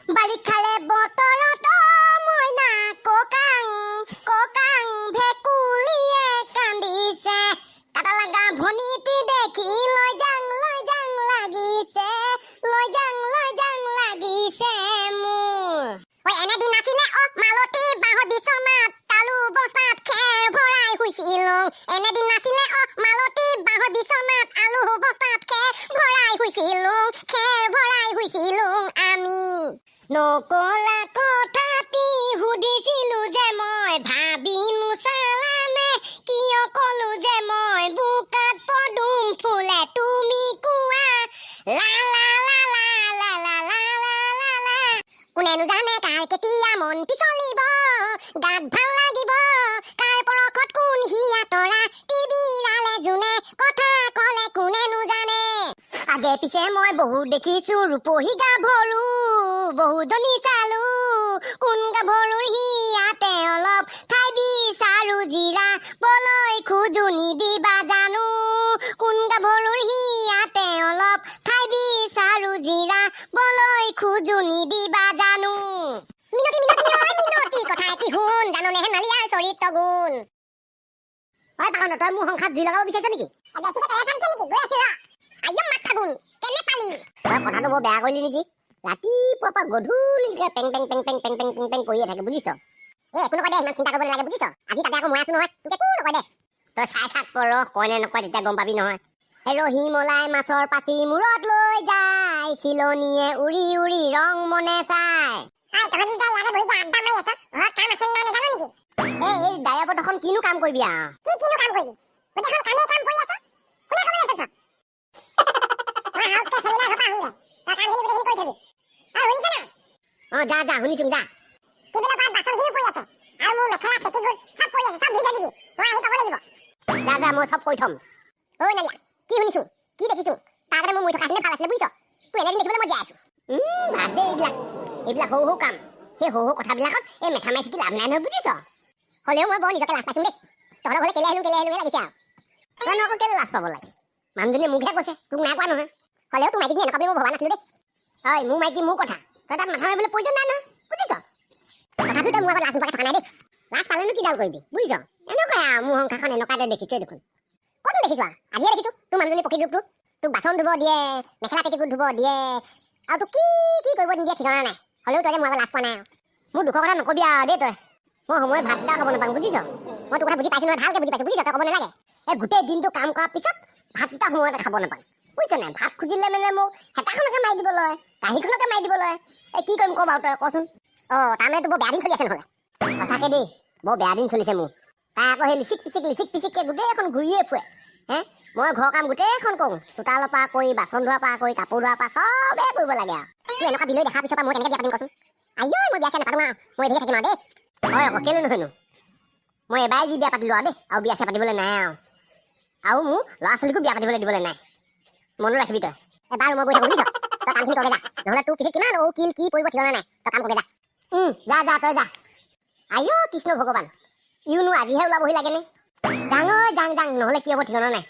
বাৰিষাৰে বতৰত মইনা ককাং ভেকুলীয়ে কান্দিছে কাটা লাগা ভনীতি দেখি লৈ যাং লাগিছে মোৰ ঐ এনে দিন আছিলে মালতী বাঁহৰ বিচনাত তালু বস্তাত খেৰ ভৰাই শুইছিলোঁ এনে দিন আছিলে মালতী বাঁহৰ বিচনাত আলু বস্তাত খেৰ ভৰাই শুইছিলোঁ আমি নকলা কথাটি সুধিছিলোঁ যে মই ভাবি নোচালানে কিয় কলো যে মই বোকাত পদুম ফুলে তুমি কোৱা লা লা লা লা লা লা লা লা লা কোনেনো জানে কাৰ কেতিয়া মন পিছলিব গাত ভাল লাগিব কাৰ পৰখত কোন হিয়া তৰা টিবিৰালে যোনে কথা কলে কোনেনো জানে আগে পিছে মই বহু দেখিছো ৰূপহী গাভৰু বহুজনী চালো কোন গাভৰুৰ হিয়াতে অলপ ঠাই বিচাৰো জিৰা বলৈ খোজো নিদিবা জানো কোন গাভৰুৰ হিয়াতে অলপ ঠাই বিচাৰো জিৰা বলৈ খোজো নিদিবা জানো মিনতি কথা এটি শুন জাননে হেনালিয়াৰ চৰিত্ৰ গুণ হয় পাগল তই মোৰ সংসাৰত জুই লগাব বিচাৰিছ নেকি কেনে পালি তই কথাটো বৰ বেয়া কৰিলি নেকি ৰাতিপুৱাৰ পৰা গধূলিলৈকে পেং কৰিয়ে থাকে বুজিছ একো নকয় দে ইমান চিন্তা কৰিব নালাগে বুজিছ আজি তাতে আকৌ মই আছো নহয় তোক একো নকয় দে তই চাই থাক কৰ কয় নে নকয় তেতিয়া গম পাবি নহয় ৰহি মলাই মাছৰ পাচি মূৰত লৈ যায় চিলনীয়ে উৰি উৰি ৰং মনে চাই এই ডায়াবটখন কিনো কাম কৰিবি যা শুনিছো যা মই চব কৈ থম ঐ নালিয়া কি শুনিছো কি দেখিছো তাৰ কাৰণে মই থকা ভাল আছিলে বুজিছ তোৰ এনে দেখিবলৈ মই জীয়াই আছো বাদ দে এইবিলাক সৰু কাম সেই সৰু কথাবিলাকত এই মেথা মাৰি থাকি লাভ নাই নহয় বুজিছ হ'লেও মই বৰ নিজকে লাজ পাইছো দেই তহঁতৰ ঘৰলৈ কেলে আহিলো লাগিছে আৰু তই আকৌ কেলে লাজ পাব লাগে মানুহজনীয়ে মোকহে কৈছে তোক নাই কোৱা নহয় হ'লেও তোৰ মাইকীজনী এনেকুৱা বুলি মই ভবা নাছিলো দেই হয় মোৰ মাইকী মোৰ কথা তই তাত মাথা মাৰিবলৈ প্ৰয়োজন নাই নহয় বুজিছ তথাপিও তই মোৰ আগত লাজ নোপোৱাকৈ থকা নাই দেই লাজ পালেনো কিডাল কৰিবি বুজিছ এনেকুৱাই আৰু মোৰ সংসাৰখন এনেকুৱা তই দেখিছই দেখোন ক'তো দেখিছো আজিয়ে দেখিছো তোৰ মানুহজনী প্ৰকৃত ৰূপটো তোক বাচন ধুব দিয়ে মেখেলা পেটিকোট ধুব দিয়ে আৰু তোক কি কৰিব নিদিয়ে ঠিকনা নাই হ'লেও তই যে মোৰ আগত লাজ পোৱা নাই মোৰ দুখৰ কথা নকবি আৰু দেই তই মই সময় ভাত এটা খাব নাপাওঁ বুজিছ মই তোৰ কথা বুজি পাইছো নহয় ভালকৈ বুজি পাইছো বুজিছ তই ক'ব নালাগে এই গোটেই দিনটো কাম কৰাৰ পিছত ভাতকেইটা সময়তে খাব নাপাওঁ বুজিছ নাই ভাত খুজিলে মানে মোক হেতাখনকে মাৰি দিবলৈ কাঁহীখনকে মাৰি দিবলৈ এই কি কৰিম ক বাৰু তই কচোন তাৰমানে তোৰ বৰ বেয়া দিন চলি আছে নহ'লে সঁচাকৈ দেই বৰ বেয়া দিন চলিছে মোৰ তাই আকৌ সেই লিচিক পিচিককৈ গোটেইখন ঘূৰিয়ে ফুৰে মই ঘৰৰ কাম গোটেইখন কৰোঁ চোতালৰ পৰা কৰি বাচন ধোৱাৰ পৰা কৰি কাপোৰ ধোৱাৰ পৰা চবেই কৰিব লাগে আৰু তোৰ এনেকুৱা বিলৈ দেখাৰ পিছৰ পৰা মই কেনেকৈ বিয়া পাতিম কচোন মই বিয়া চিয়া নাপাতো আৰু মই এদিকে থাকিম আৰু দেই হয় আকৌ কেলৈ নহয়নো মই এবাৰে যি বিয়া পাতিলোঁ আৰু দেই আৰু বিয়া চিয়া পাতিবলৈ নাই আৰু মোৰ ল'ৰা ছোৱালীকো বিয়া পাতিবলৈ দিবলৈ নাই মনত ৰাখিবি তই এবাৰ মই গৈ থাকোঁ বুজিছ তই কামখিনি কৰে যা নহ'লে তোৰ পিছত কিমান কি পৰিব ঠিকনা নাই তই কাম কৰে যা তই যা কৃষ্ণ ভগৱান ইউনো আজিহে ওলাবহি লাগেনে যাং নহ'লে কি হ'ব ঠিকনা নাই